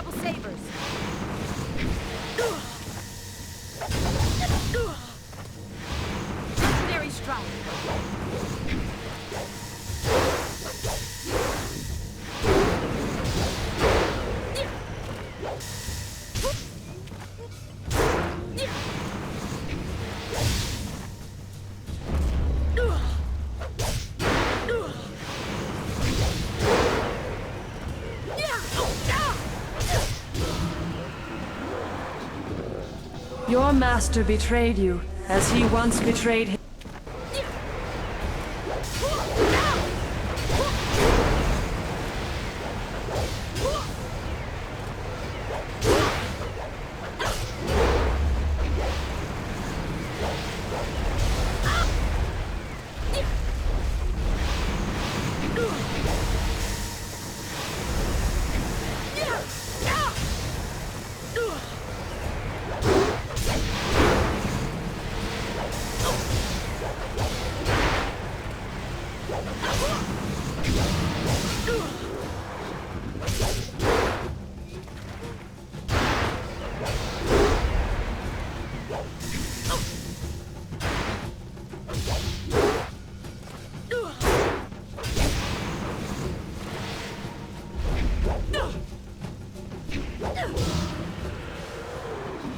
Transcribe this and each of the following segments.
double sabers. Legendary strike. Your master betrayed you, as he once betrayed him.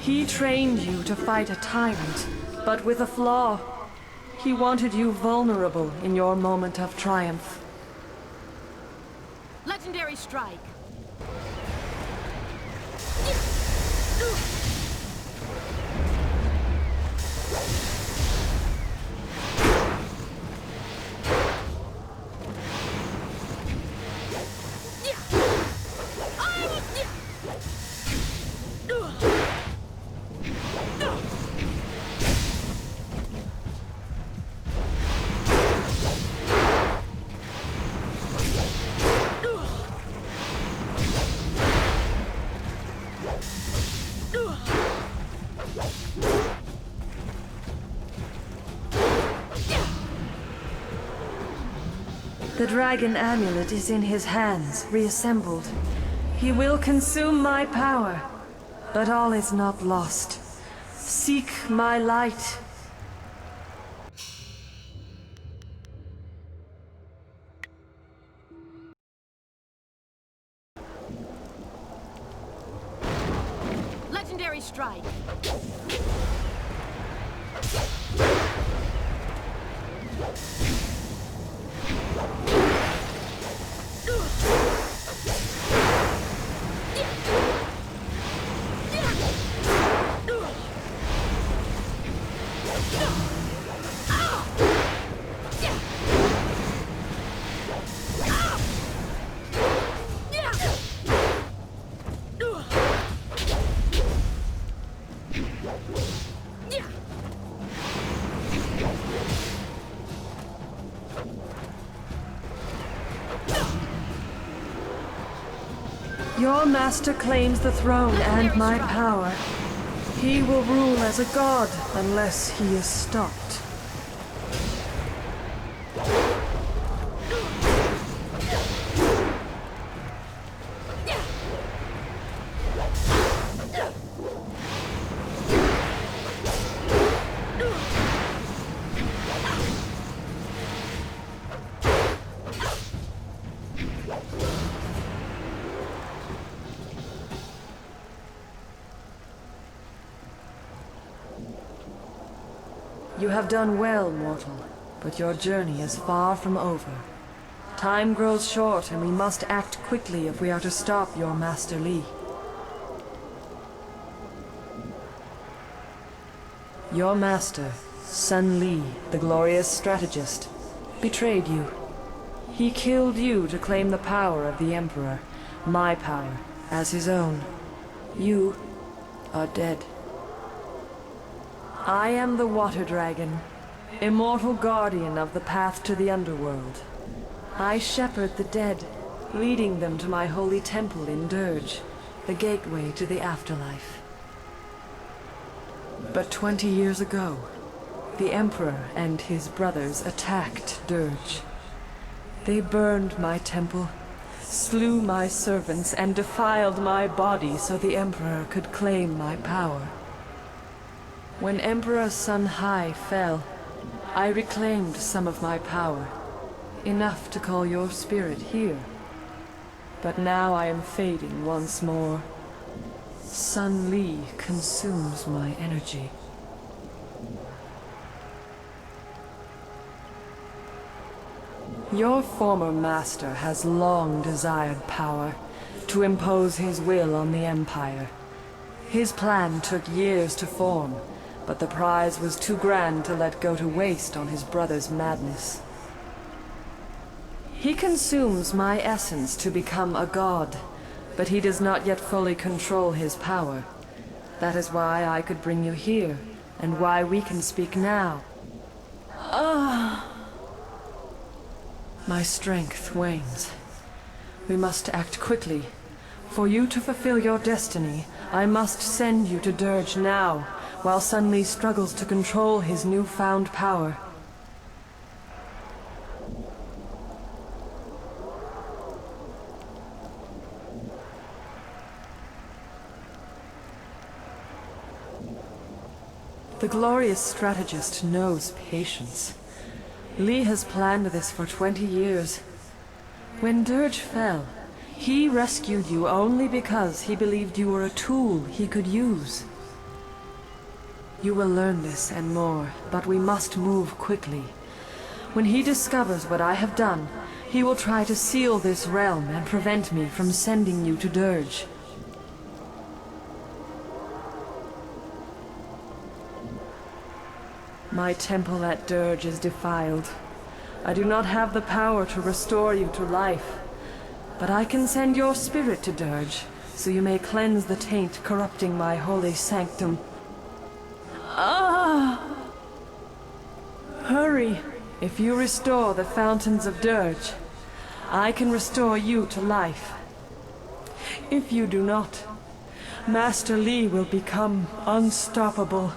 He trained you to fight a tyrant, but with a flaw. He wanted you vulnerable in your moment of triumph. Legendary strike. The dragon amulet is in his hands, reassembled. He will consume my power, but all is not lost. Seek my light. Legendary strike. Your master claims the throne and my power. He will rule as a god unless he is stopped. You have done well, mortal, but your journey is far from over. Time grows short, and we must act quickly if we are to stop your Master Li. Your master, Sun Li, the glorious strategist, betrayed you. He killed you to claim the power of the Emperor, my power, as his own. You are dead. I am the Water Dragon, immortal guardian of the path to the underworld. I shepherd the dead, leading them to my holy temple in Dirge, the gateway to the afterlife. But 20 years ago, the Emperor and his brothers attacked Dirge. They burned my temple, slew my servants and defiled my body so the Emperor could claim my power. When Emperor Sun Hai fell, I reclaimed some of my power, enough to call your spirit here. But now I am fading once more. Sun Li consumes my energy. Your former master has long desired power, to impose his will on the Empire. His plan took years to form, but the prize was too grand to let go to waste on his brother's madness. He consumes my essence to become a god, but he does not yet fully control his power. That is why I could bring you here, and why we can speak now. My strength wanes. We must act quickly. For you to fulfill your destiny, I must send you to Dirge now, while Sun Li struggles to control his newfound power. The glorious strategist knows patience. Li has planned this for 20 years. When Dirge fell, he rescued you only because he believed you were a tool he could use. You will learn this and more, but we must move quickly. When he discovers what I have done, he will try to seal this realm and prevent me from sending you to Dirge. My temple at Dirge is defiled. I do not have the power to restore you to life, but I can send your spirit to Dirge, so you may cleanse the taint corrupting my holy sanctum. Hurry! If you restore the fountains of Dirge, I can restore you to life. If you do not, Master Li will become unstoppable.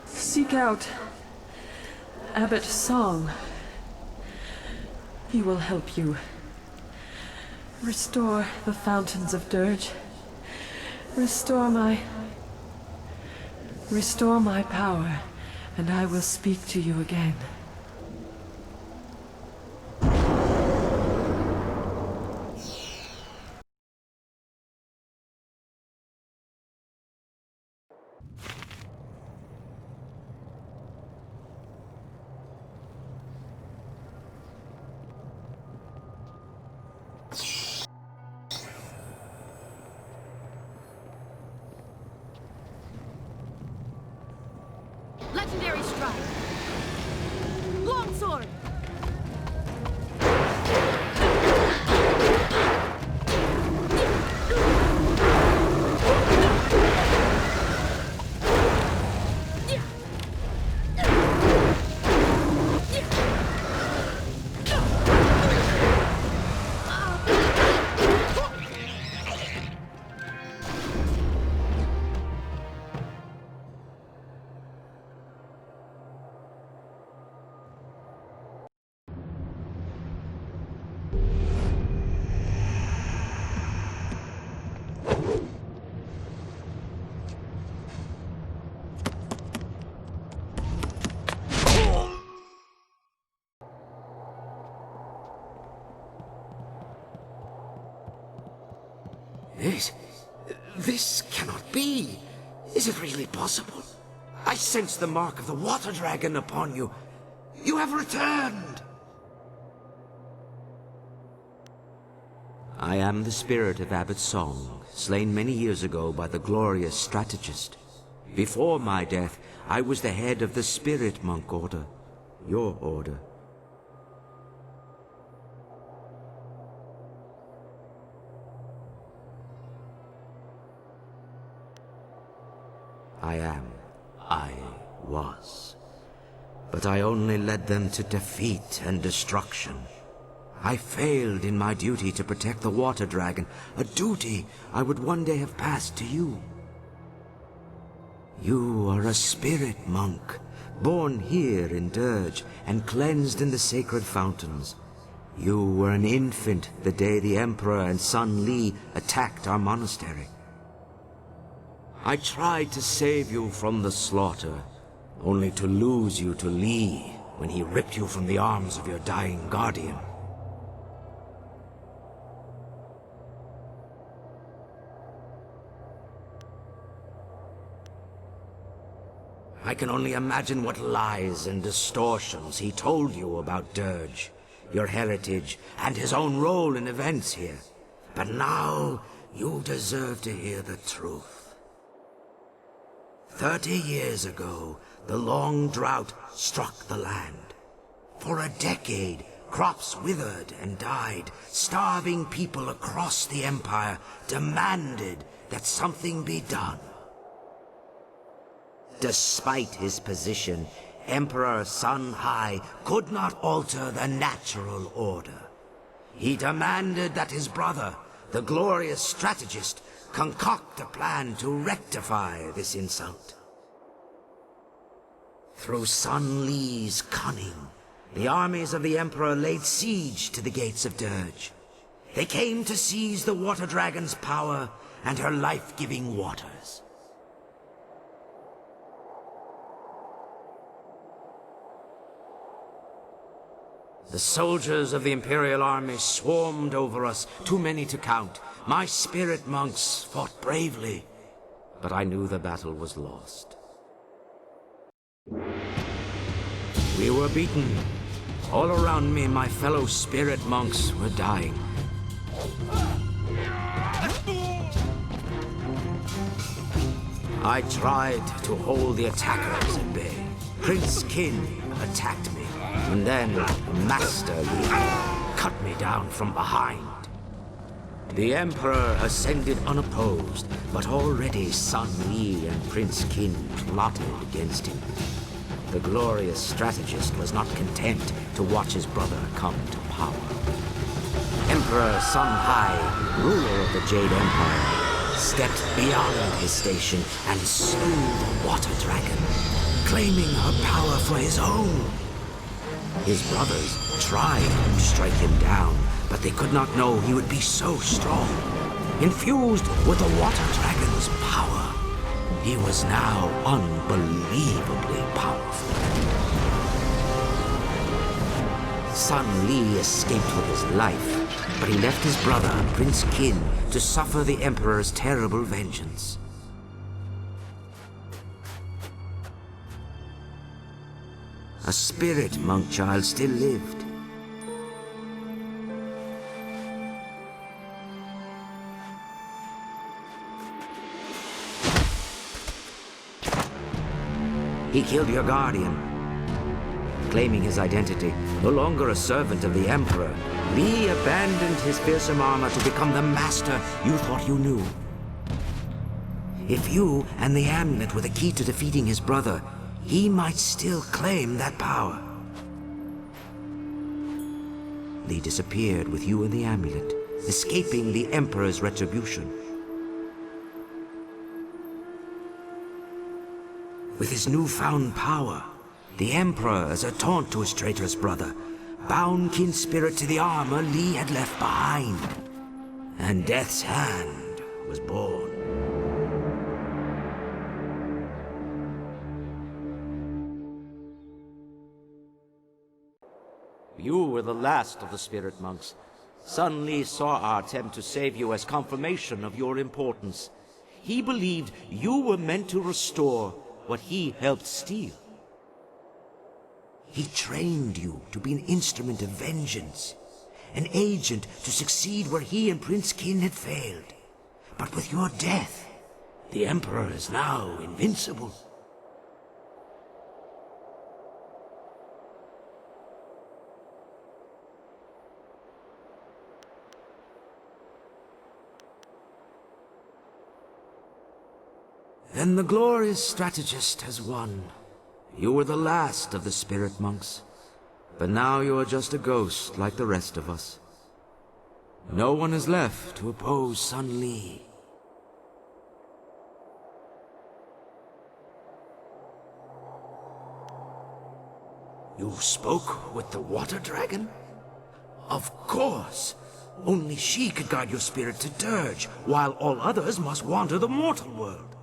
Seek out Abbot Song. He will help you. Restore the fountains of Dirge. Restore my power, and I will speak to you again. Legendary strike. Longsword. This cannot be. Is it really possible? I sense the mark of the water dragon upon you. You have returned! I am the spirit of Abbot Song, slain many years ago by the glorious strategist. Before my death, I was the head of the Spirit Monk Order, your order. I was. But I only led them to defeat and destruction. I failed in my duty to protect the water dragon, a duty I would one day have passed to you. You are a spirit monk, born here in Dirge and cleansed in the sacred fountains. You were an infant the day the Emperor and Sun Li attacked our monastery. I tried to save you from the slaughter, only to lose you to Li when he ripped you from the arms of your dying guardian. I can only imagine what lies and distortions he told you about Dirge, your heritage, and his own role in events here. But now, you deserve to hear the truth. 30 years ago, the long drought struck the land. For a decade, crops withered and died. Starving people across the Empire demanded that something be done. Despite his position, Emperor Sun Hai could not alter the natural order. He demanded that his brother, the glorious strategist, concoct a plan to rectify this insult. Through Sun Li's cunning, the armies of the Emperor laid siege to the gates of Dirge. They came to seize the Water Dragon's power and her life-giving waters. The soldiers of the Imperial Army swarmed over us, too many to count. My spirit monks fought bravely, but I knew the battle was lost. We were beaten. All around me, my fellow spirit monks were dying. I tried to hold the attackers at bay. Prince Qin attacked me. And then, Master Li cut me down from behind. The Emperor ascended unopposed, but already Sun Li and Prince Qin plotted against him. The glorious strategist was not content to watch his brother come to power. Emperor Sun Hai, ruler of the Jade Empire, stepped beyond his station and slew the Water Dragon, claiming her power for his own. His brothers tried to strike him down, but they could not know he would be so strong. Infused with the Water Dragon's power, he was now unbelievably powerful. Sun Li escaped with his life, but he left his brother, Prince Qin, to suffer the Emperor's terrible vengeance. A spirit monk child still lived. He killed your guardian. Claiming his identity, no longer a servant of the Emperor, Li abandoned his fearsome armor to become the master you thought you knew. If you and the amulet were the key to defeating his brother, he might still claim that power. Li disappeared with you and the amulet, escaping the Emperor's retribution. With his newfound power, the Emperor, as a taunt to his traitorous brother, bound Qin's spirit to the armor Li had left behind. And Death's Hand was born. You were the last of the spirit monks. Sun Li saw our attempt to save you as confirmation of your importance. He believed you were meant to restore what he helped steal. He trained you to be an instrument of vengeance, an agent to succeed where he and Prince Qin had failed. But with your death, the Emperor is now invincible. Then the glorious strategist has won. You were the last of the spirit monks, but now you are just a ghost like the rest of us. No one is left to oppose Sun Li. You spoke with the Water Dragon? Of course. Only she could guide your spirit to Dirge, while all others must wander the mortal world.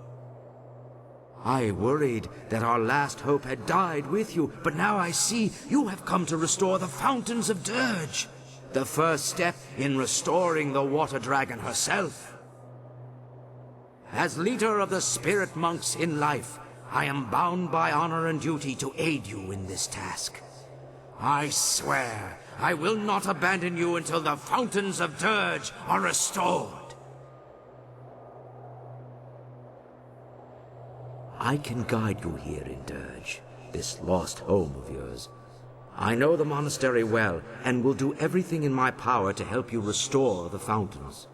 I worried that our last hope had died with you, but now I see you have come to restore the fountains of Dirge. The first step in restoring the Water Dragon herself. As leader of the spirit monks in life, I am bound by honor and duty to aid you in this task. I swear I will not abandon you until the fountains of Dirge are restored. I can guide you here in Dirge, this lost home of yours. I know the monastery well, and will do everything in my power to help you restore the fountains.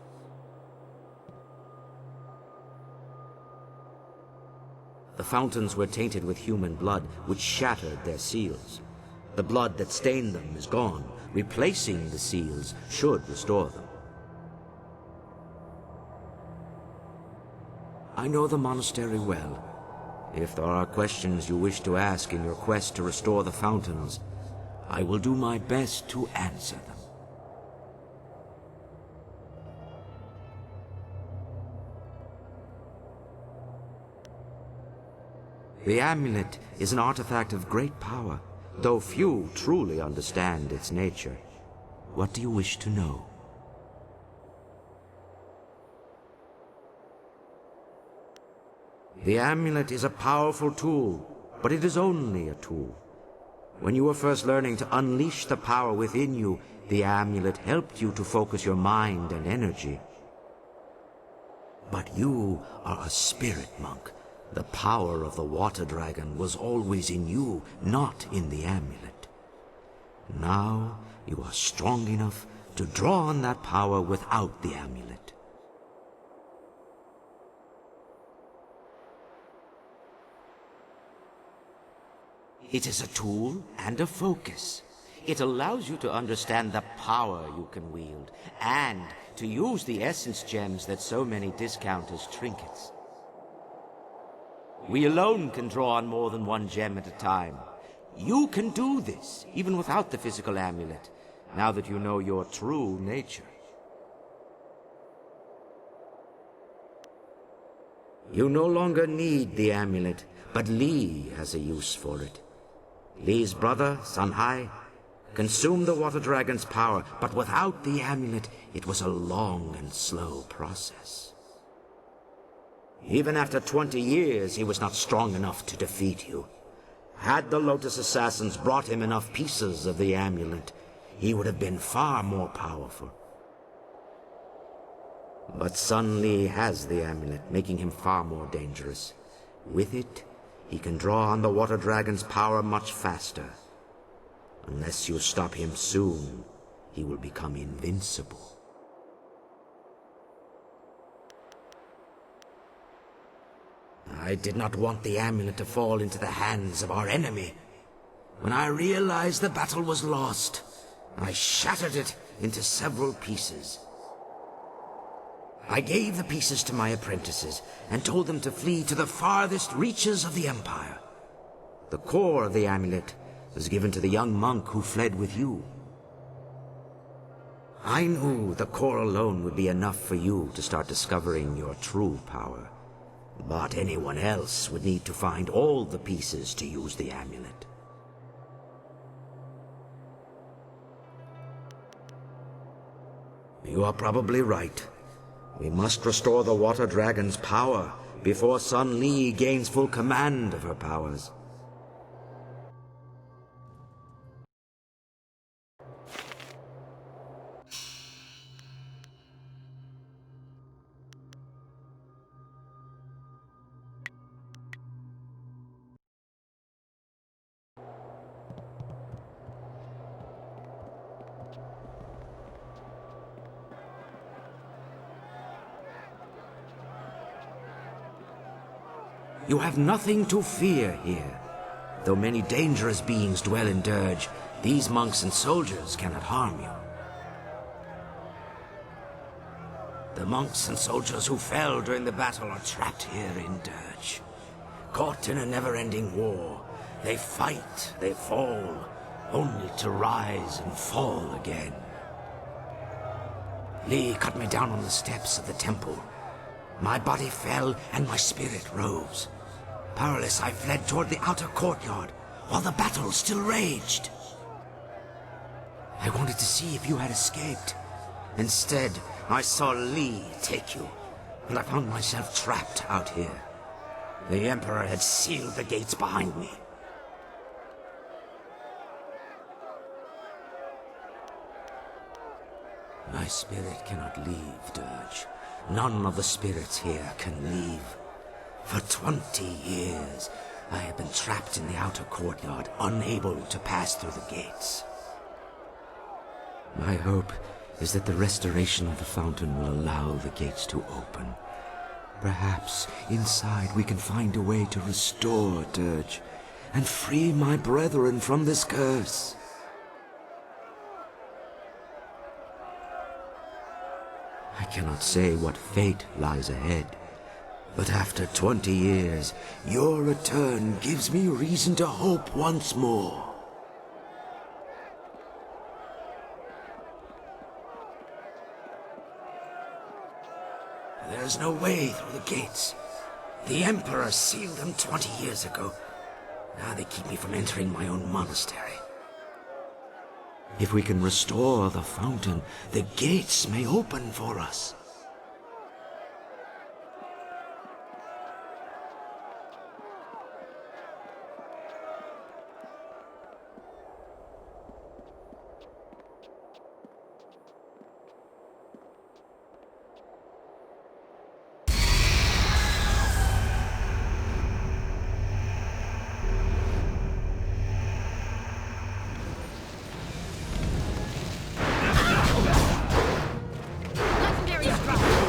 The fountains were tainted with human blood, which shattered their seals. The blood that stained them is gone. Replacing the seals should restore them. I know the monastery well. If there are questions you wish to ask in your quest to restore the fountains, I will do my best to answer them. The amulet is an artifact of great power, though few truly understand its nature. What do you wish to know? The amulet is a powerful tool, but it is only a tool. When you were first learning to unleash the power within you, the amulet helped you to focus your mind and energy. But you are a spirit monk. The power of the Water Dragon was always in you, not in the amulet. Now you are strong enough to draw on that power without the amulet. It is a tool and a focus. It allows you to understand the power you can wield, and to use the essence gems that so many discount as trinkets. We alone can draw on more than one gem at a time. You can do this, even without the physical amulet, now that you know your true nature. You no longer need the amulet, but Li has a use for it. Li's brother, Sanhai, consumed the Water Dragon's power, but without the amulet, it was a long and slow process. Even after 20 years, he was not strong enough to defeat you. Had the Lotus Assassins brought him enough pieces of the amulet, he would have been far more powerful. But Sun Li has the amulet, making him far more dangerous. With it, he can draw on the Water Dragon's power much faster. Unless you stop him soon, he will become invincible. I did not want the amulet to fall into the hands of our enemy. When I realized the battle was lost, I shattered it into several pieces. I gave the pieces to my apprentices and told them to flee to the farthest reaches of the Empire. The core of the amulet was given to the young monk who fled with you. I knew the core alone would be enough for you to start discovering your true power. But anyone else would need to find all the pieces to use the amulet. You are probably right. We must restore the Water Dragon's power before Sun Li gains full command of her powers. You have nothing to fear here. Though many dangerous beings dwell in Dirge, these monks and soldiers cannot harm you. The monks and soldiers who fell during the battle are trapped here in Dirge. Caught in a never-ending war, they fight, they fall, only to rise and fall again. Lee cut me down on the steps of the temple. My body fell and my spirit rose. Powerless, I fled toward the outer courtyard, while the battle still raged. I wanted to see if you had escaped. Instead, I saw Lee take you, and I found myself trapped out here. The Emperor had sealed the gates behind me. My spirit cannot leave, Dirge. None of the spirits here can leave. For 20 years, I have been trapped in the outer courtyard, unable to pass through the gates. My hope is that the restoration of the fountain will allow the gates to open. Perhaps inside we can find a way to restore Dirge and free my brethren from this curse. I cannot say what fate lies ahead, but after 20 years, your return gives me reason to hope once more. There's no way through the gates. The Emperor sealed them 20 years ago. Now they keep me from entering my own monastery. If we can restore the fountain, the gates may open for us. Legendary strike.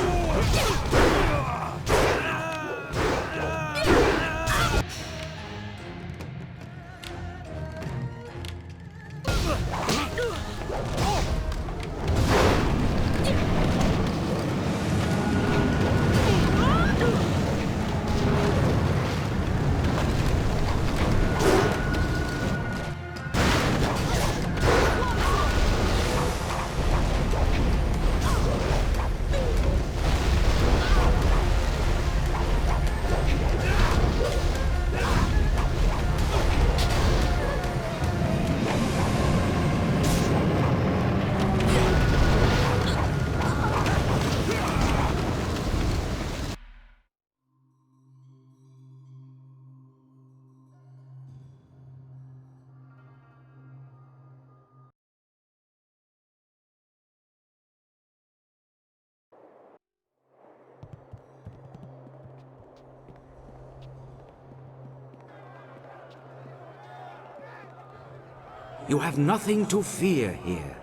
You have nothing to fear here.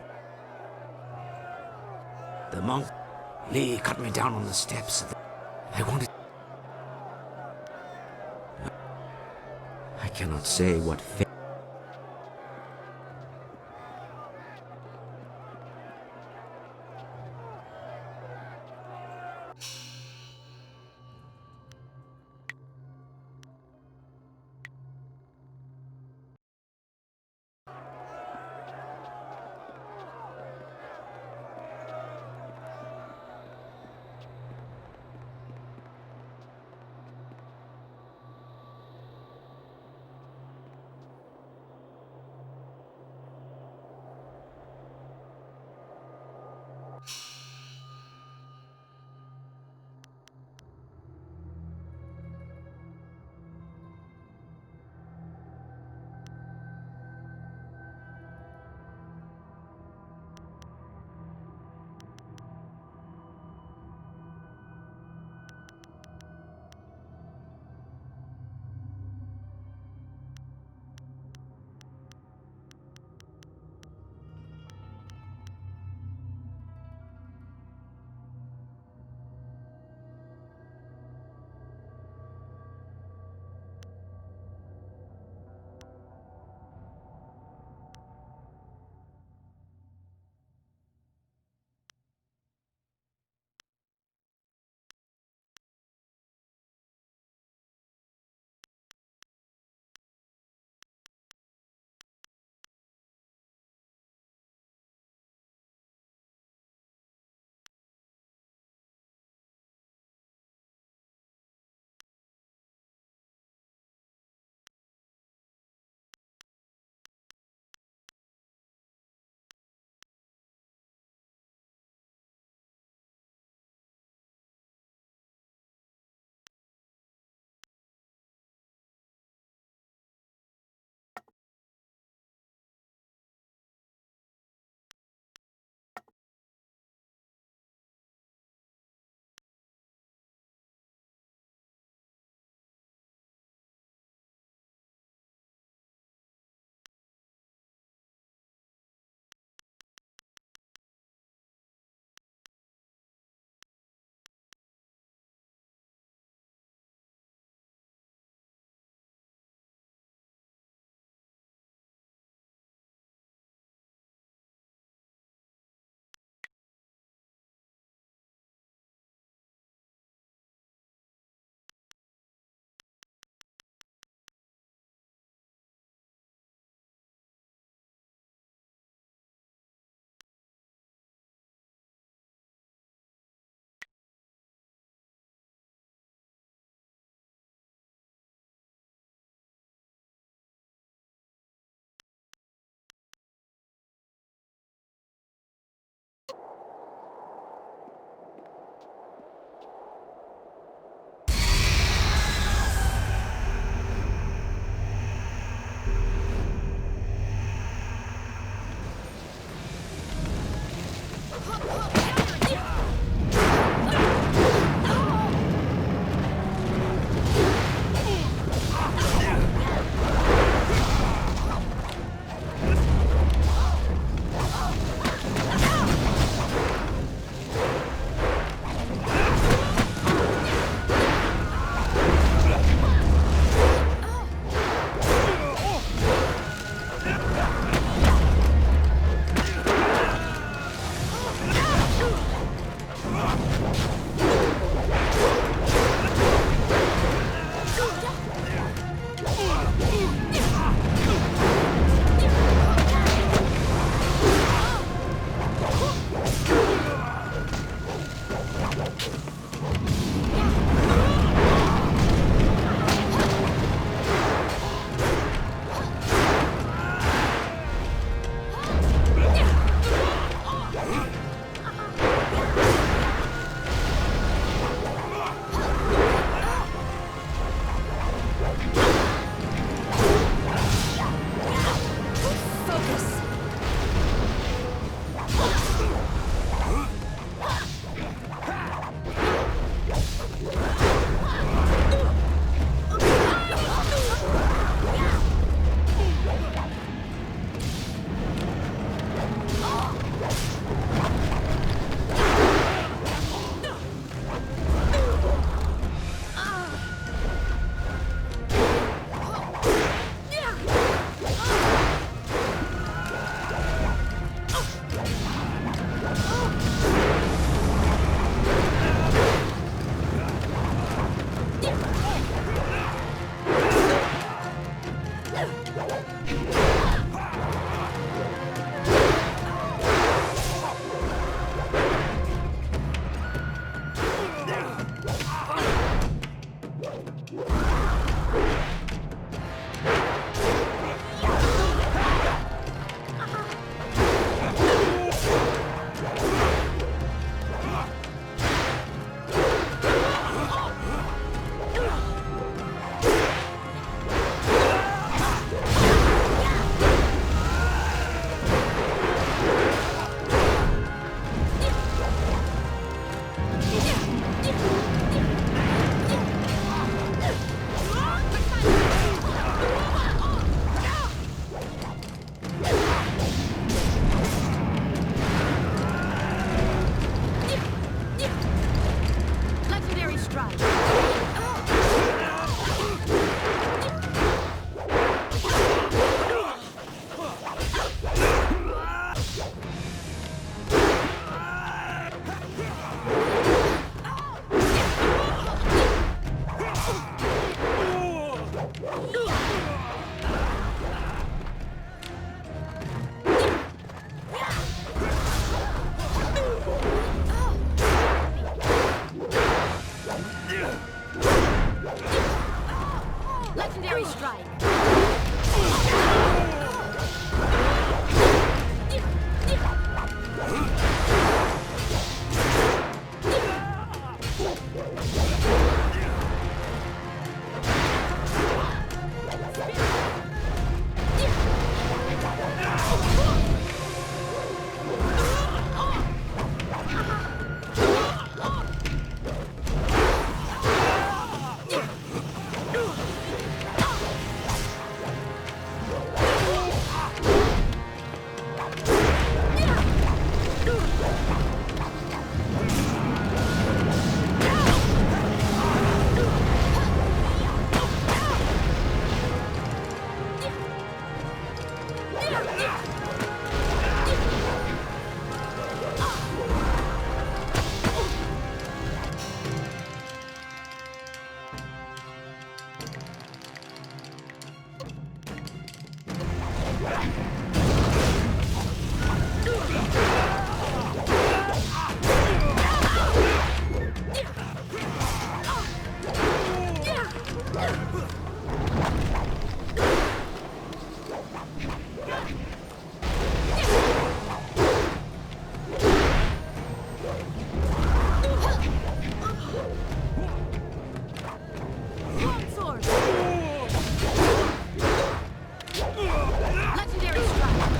The monk... Lee cut me down on the steps of the... I wanted... I cannot say what fate... Legendary strike. Legendary strike. Sword. Legendary strike.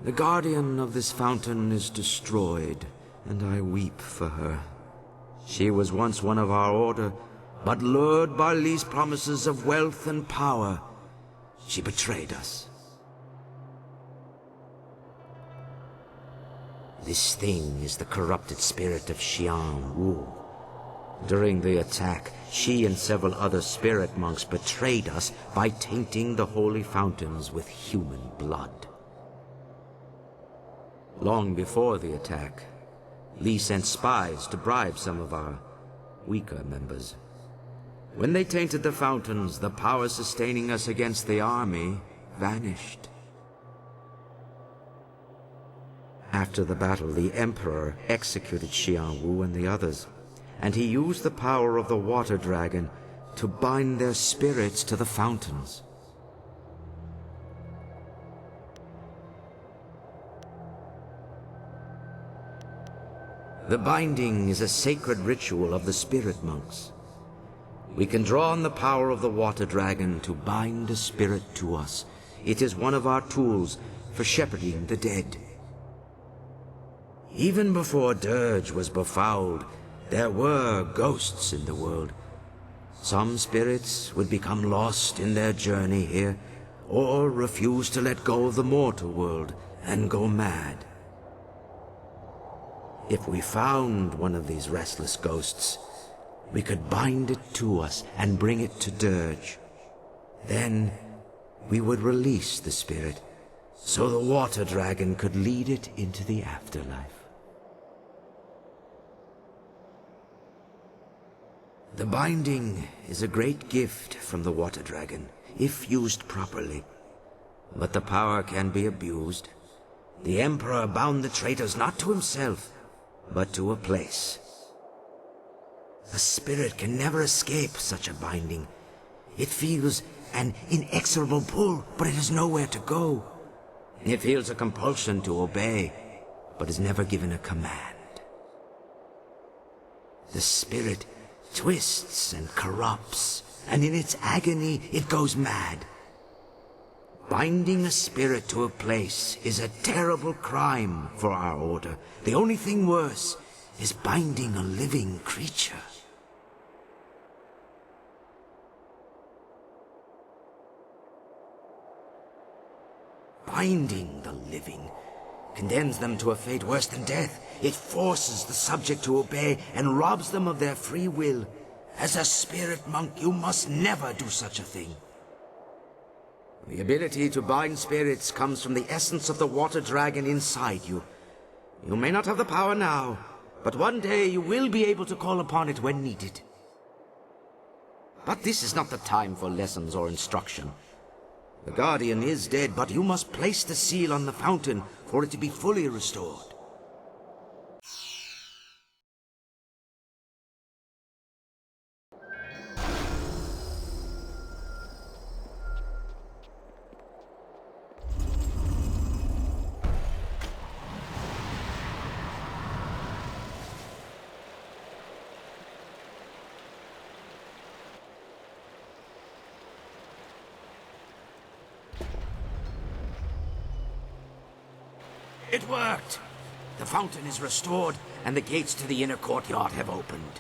The guardian of this fountain is destroyed, and I weep for her. She was once one of our order, but lured by Lee's promises of wealth and power, she betrayed us. This thing is the corrupted spirit of Xian Wu. During the attack, she and several other spirit monks betrayed us by tainting the holy fountains with human blood. Long before the attack, Lee sent spies to bribe some of our weaker members. When they tainted the fountains, the power sustaining us against the army vanished. After the battle, the Emperor executed Xian Wu and the others, and he used the power of the water dragon to bind their spirits to the fountains. The binding is a sacred ritual of the spirit monks. We can draw on the power of the water dragon to bind a spirit to us. It is one of our tools for shepherding the dead. Even before Dirge was befouled, there were ghosts in the world. Some spirits would become lost in their journey here, or refuse to let go of the mortal world and go mad. If we found one of these restless ghosts, we could bind it to us and bring it to Dirge. Then we would release the spirit, so the water dragon could lead it into the afterlife. The binding is a great gift from the water dragon, if used properly. But the power can be abused. The Emperor bound the traitors not to himself, but to a place. A spirit can never escape such a binding. It feels an inexorable pull, but it has nowhere to go. It feels a compulsion to obey, but is never given a command. The spirit twists and corrupts, and in its agony it goes mad. Binding a spirit to a place is a terrible crime for our order. The only thing worse is binding a living creature. Binding the living condemns them to a fate worse than death. It forces the subject to obey and robs them of their free will. As a spirit monk, you must never do such a thing. The ability to bind spirits comes from the essence of the water dragon inside you. You may not have the power now, but one day you will be able to call upon it when needed. But this is not the time for lessons or instruction. The Guardian is dead, but you must place the seal on the fountain for it to be fully restored. It worked! The fountain is restored, and the gates to the inner courtyard have opened.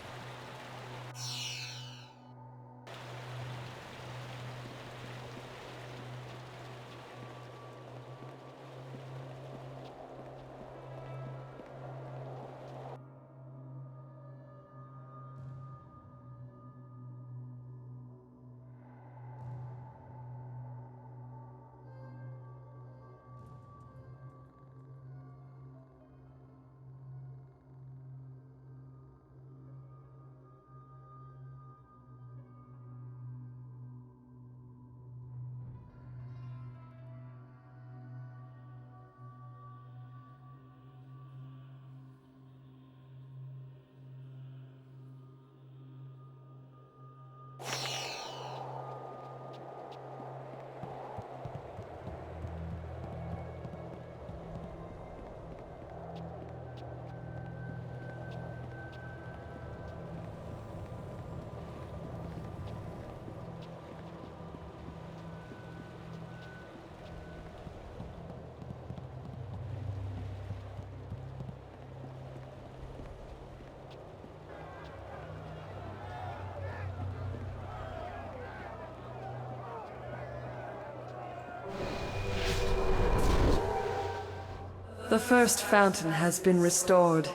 The first fountain has been restored.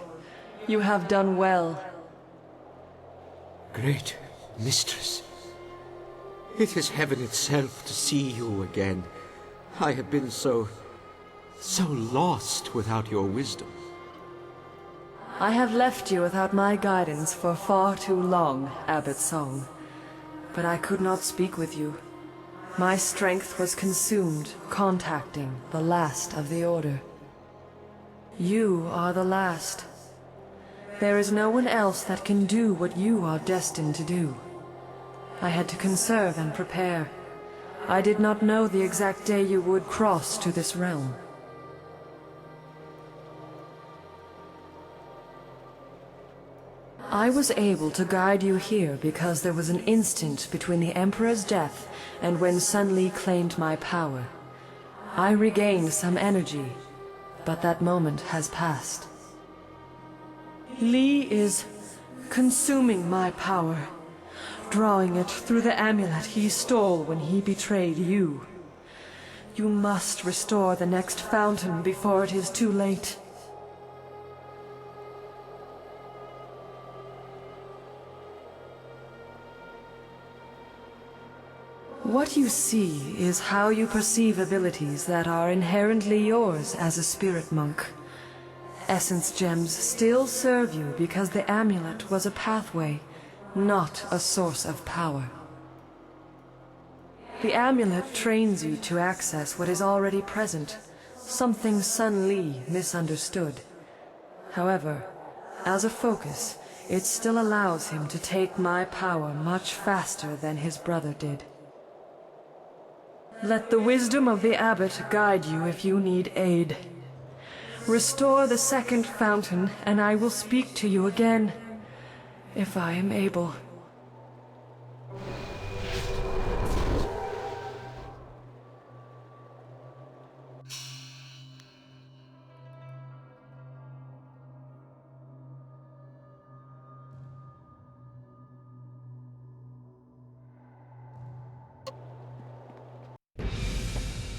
You have done well. Great mistress, it is heaven itself to see you again. I have been so lost without your wisdom. I have left you without my guidance for far too long, Abbot Song. But I could not speak with you. My strength was consumed contacting the last of the Order. You are the last. There is no one else that can do what you are destined to do. I had to conserve and prepare. I did not know the exact day you would cross to this realm. I was able to guide you here because there was an instant between the Emperor's death and when Sun Li claimed my power. I regained some energy, but that moment has passed. Li is consuming my power, drawing it through the amulet he stole when he betrayed you. You must restore the next fountain before it is too late. What you see is how you perceive abilities that are inherently yours as a spirit monk. Essence gems still serve you because the amulet was a pathway, not a source of power. The amulet trains you to access what is already present, something Sun Li misunderstood. However, as a focus, it still allows him to take my power much faster than his brother did. Let the wisdom of the Abbot guide you if you need aid. Restore the second fountain, and I will speak to you again, if I am able.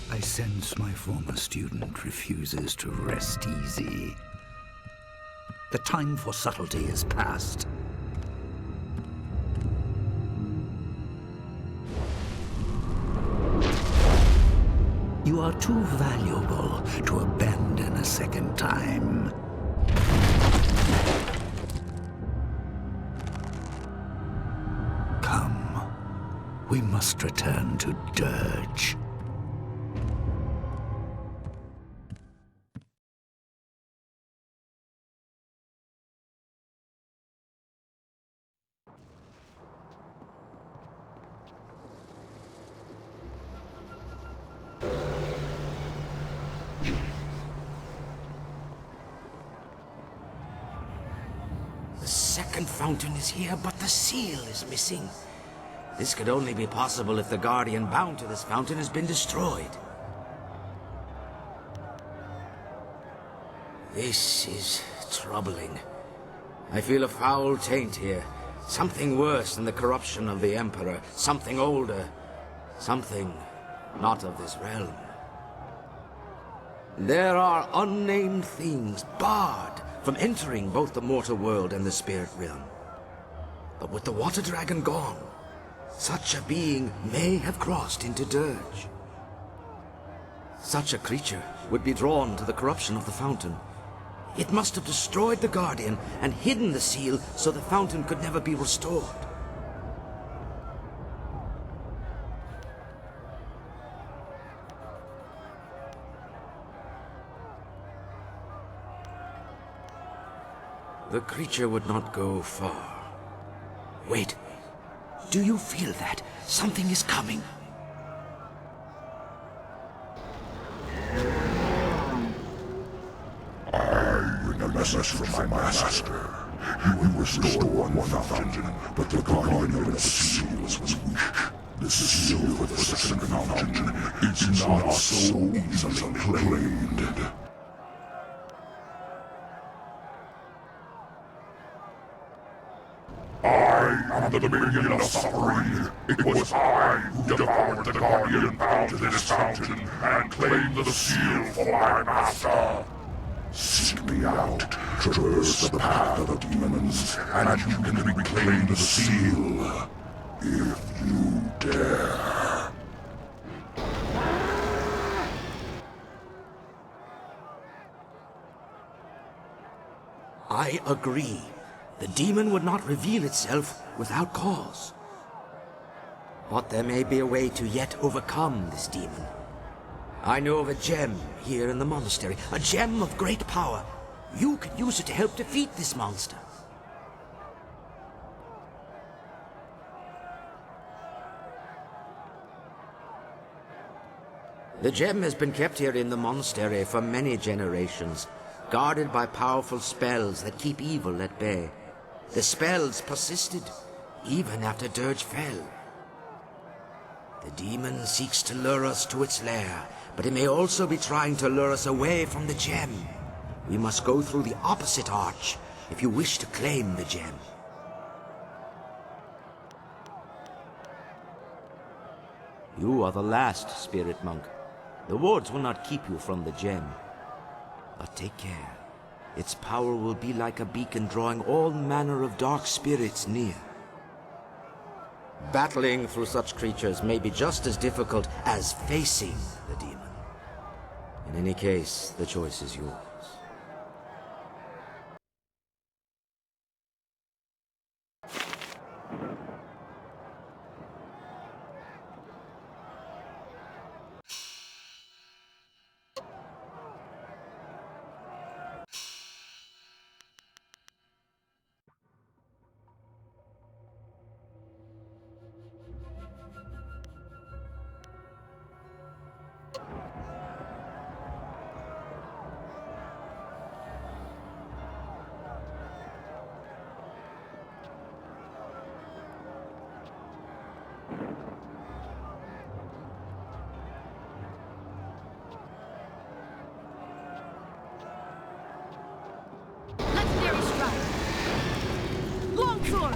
I sense my former student refuses to rest easy. The time for subtlety is past. You are too valuable to abandon a second time. Come, we must return to Dirge. The second fountain is here, but the seal is missing. This could only be possible if the guardian bound to this fountain has been destroyed. This is troubling. I feel a foul taint here. Something worse than the corruption of the Emperor. Something older. Something not of this realm. There are unnamed things barred from entering both the mortal world and the spirit realm. But with the water dragon gone, such a being may have crossed into Dirge. Such a creature would be drawn to the corruption of the fountain. It must have destroyed the Guardian and hidden the seal so the fountain could never be restored. The creature would not go far. Wait. Do you feel that? Something is coming. I bring a message from my master. You will restore one fountain, but the guardian of its seal was weak. The seal for the second fountain is not so easily claimed. I am the minion of suffering. It was I who devoured the guardian bound to this fountain and claimed the seal for my master. Seek me out, traverse the path of the demons, and you can reclaim the seal. If you dare. I agree. The demon would not reveal itself without cause. But there may be a way to yet overcome this demon. I know of a gem here in the monastery, a gem of great power. You could use it to help defeat this monster. The gem has been kept here in the monastery for many generations, guarded by powerful spells that keep evil at bay. The spells persisted, even after Dirge fell. The demon seeks to lure us to its lair, but it may also be trying to lure us away from the gem. We must go through the opposite arch if you wish to claim the gem. You are the last spirit monk. The wards will not keep you from the gem. But take care. Its power will be like a beacon drawing all manner of dark spirits near. Battling through such creatures may be just as difficult as facing the demon. In any case, the choice is yours. Legendary strike. Longsword.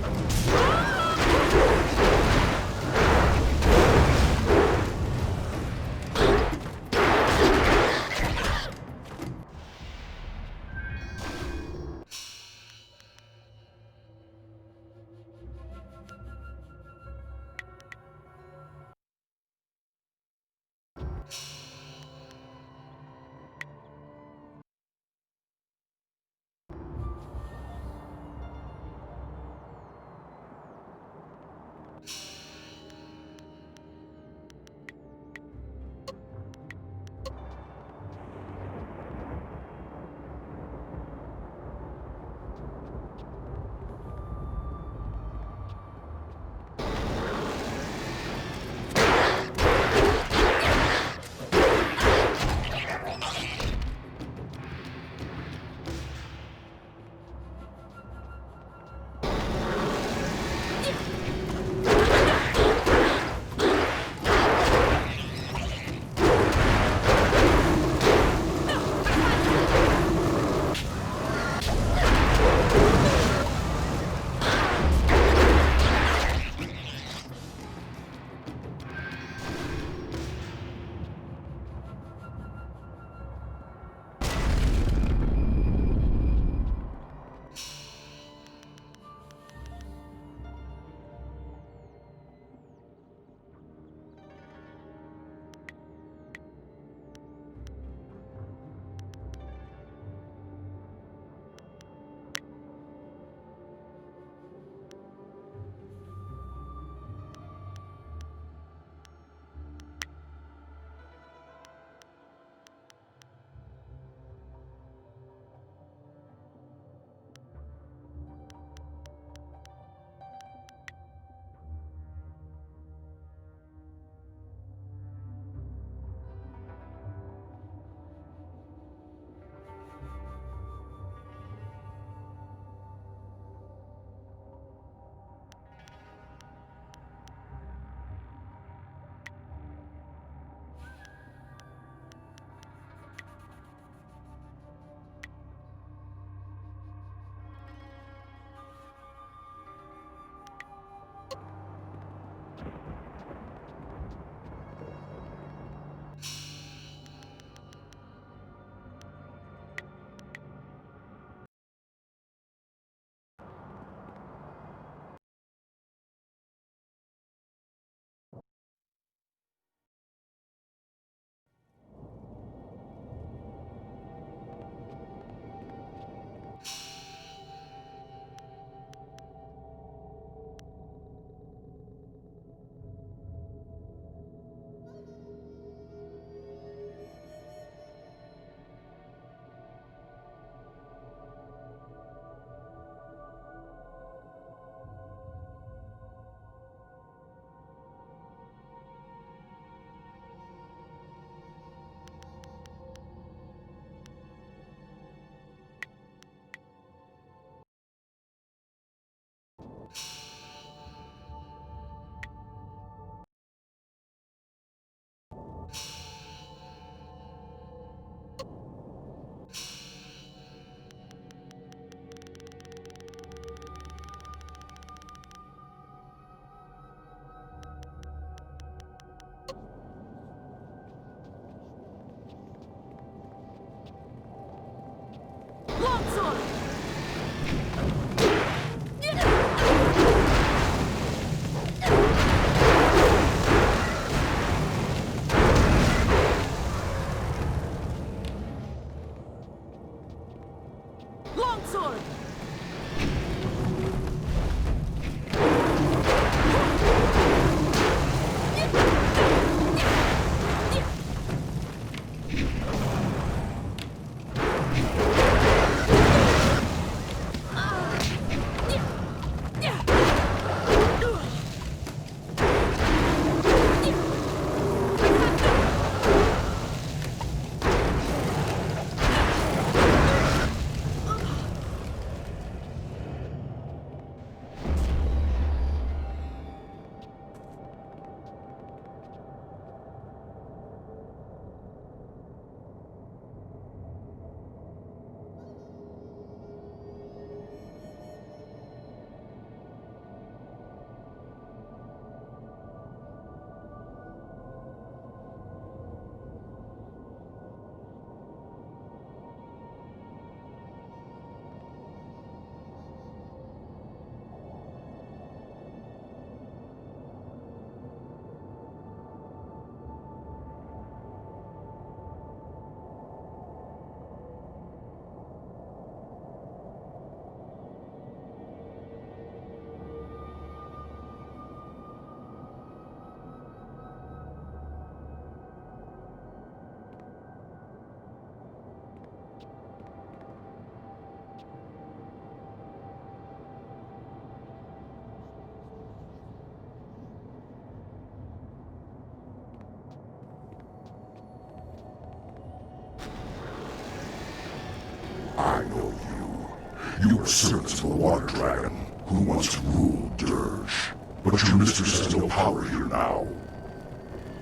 You are servants of the Water Dragon, who once ruled Dirge. But your mistress has no power here now.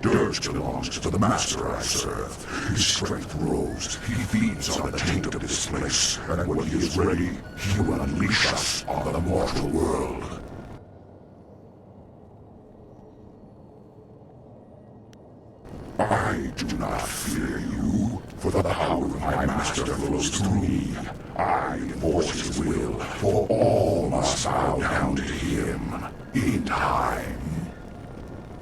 Dirge belongs to the master I serve. His strength grows. He feeds on the taint of this place, and when he is ready, he will unleash us on the mortal world. I do not fear you, for the power of my master flows through me. I enforce his will, for all must bow down to him, in time.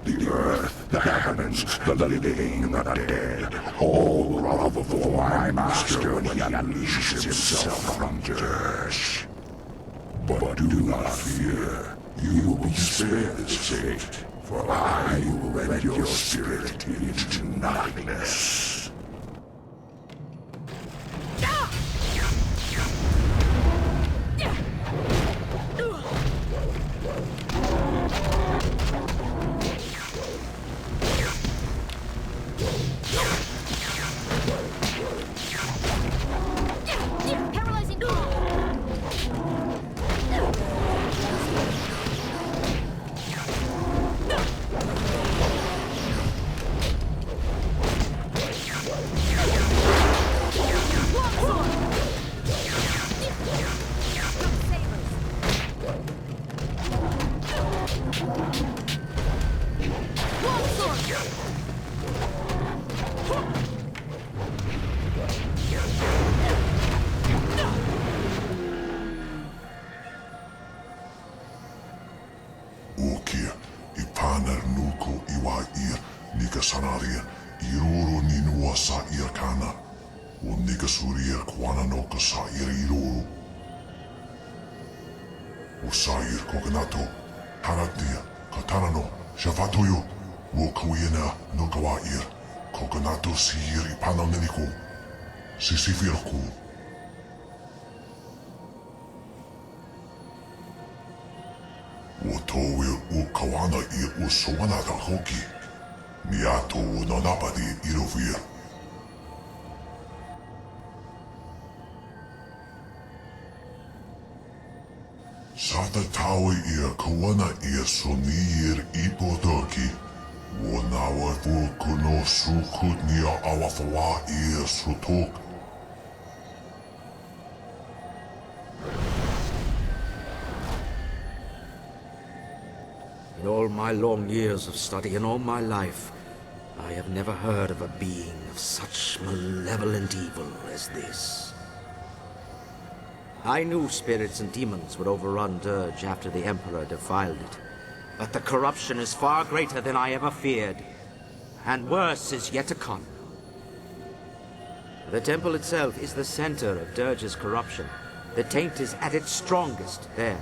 The earth, the heavens, the living, the dead, all grovel before my master when he unleashes himself from Dirge. But do not fear, you will be spared this fate, for I will rend your spirit into nothingness. Paralyzing call. Ukia, ipaner nuku iwa ir, nika sanaria, iruru ni nua sa ir kana. O nika surir kwana no ka sa ir iruru. O sa ir kokanato, hanatia, katanano, shafatuyo, o kuina no kawa ir, kokanato si ir ipana neniku, sisifirku. O towe o kawana I o soana da hoki. Ni ato o nanapadi irovia. Sata tawe I a kawana I a sonir ipotoki. O nawa fuku no sukut ni a awafawa I a sotok. In all my long years of study and all my life, I have never heard of a being of such malevolent evil as this. I knew spirits and demons would overrun Dirge after the Emperor defiled it, but the corruption is far greater than I ever feared, and worse is yet to come. The temple itself is the center of Dirge's corruption. The taint is at its strongest there.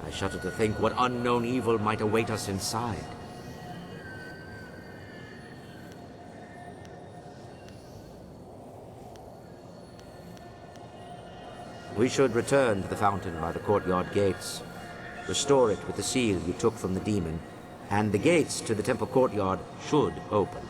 I shudder to think what unknown evil might await us inside. We should return to the fountain by the courtyard gates, restore it with the seal you took from the demon, and the gates to the temple courtyard should open.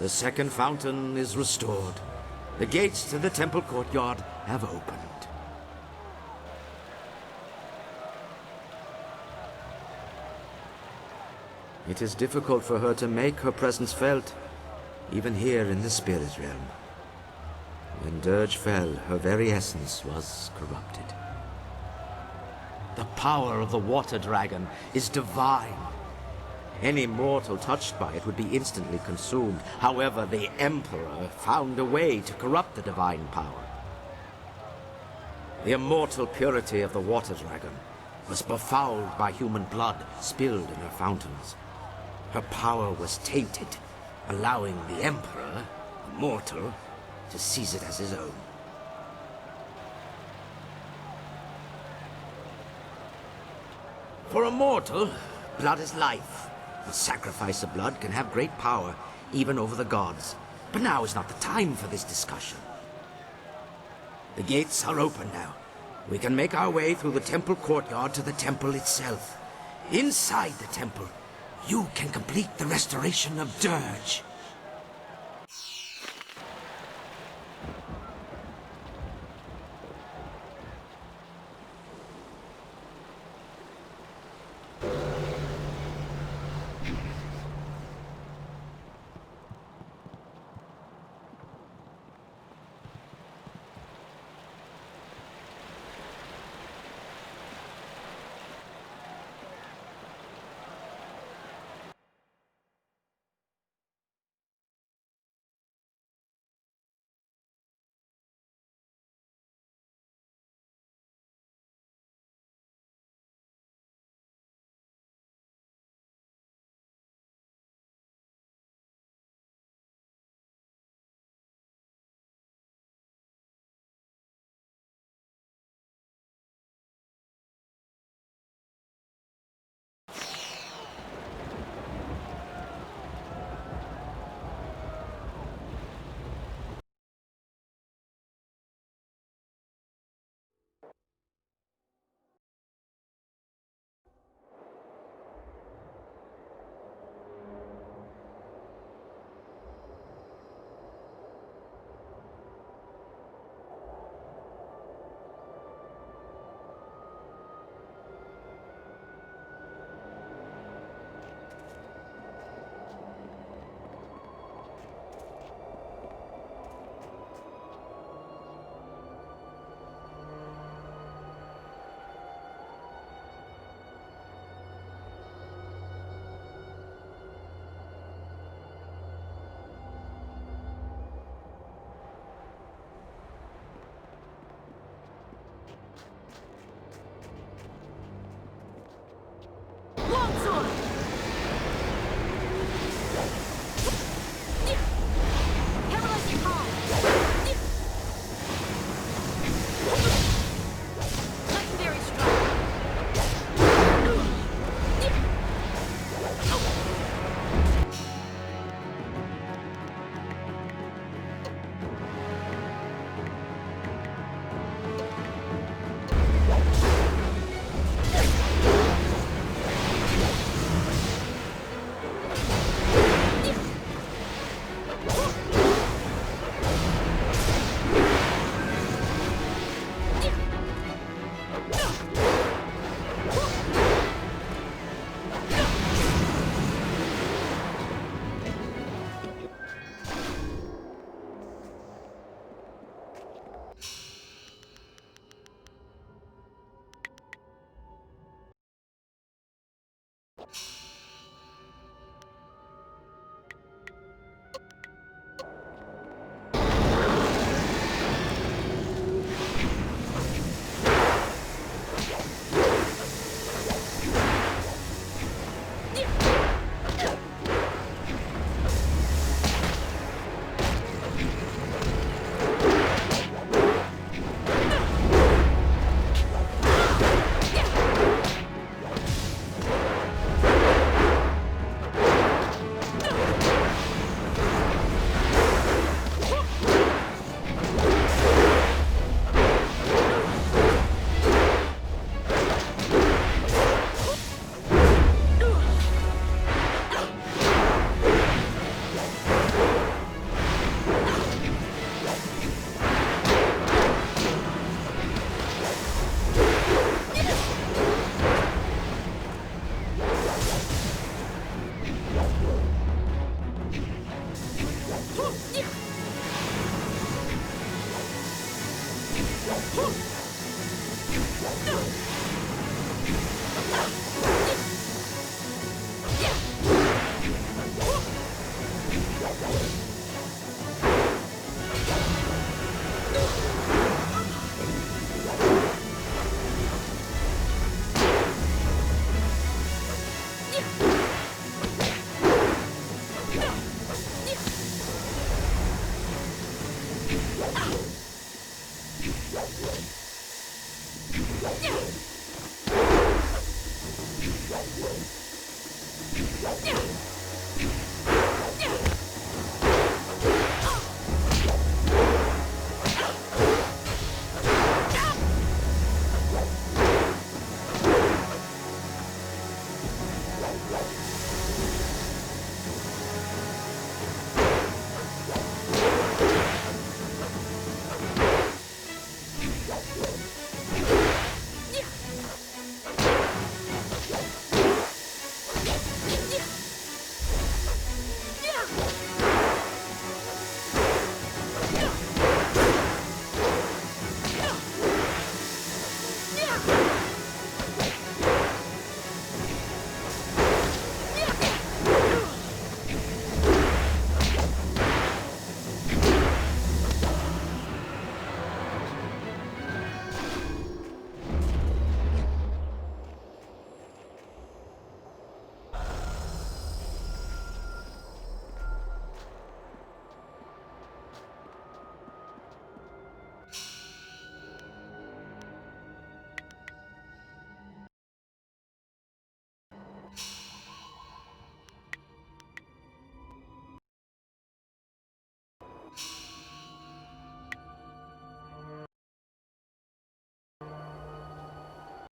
The second fountain is restored. The gates to the temple courtyard have opened. It is difficult for her to make her presence felt, even here in the spirit realm. When Dirge fell, her very essence was corrupted. The power of the water dragon is divine. Any mortal touched by it would be instantly consumed. However, the Emperor found a way to corrupt the divine power. The immortal purity of the water dragon was befouled by human blood spilled in her fountains. Her power was tainted, allowing the Emperor, a mortal, to seize it as his own. For a mortal, blood is life. The sacrifice of blood can have great power, even over the gods. But now is not the time for this discussion. The gates are open now. We can make our way through the temple courtyard to the temple itself. Inside the temple, you can complete the restoration of Dirge. Longsword! Paralyzing palm! Legendary strike!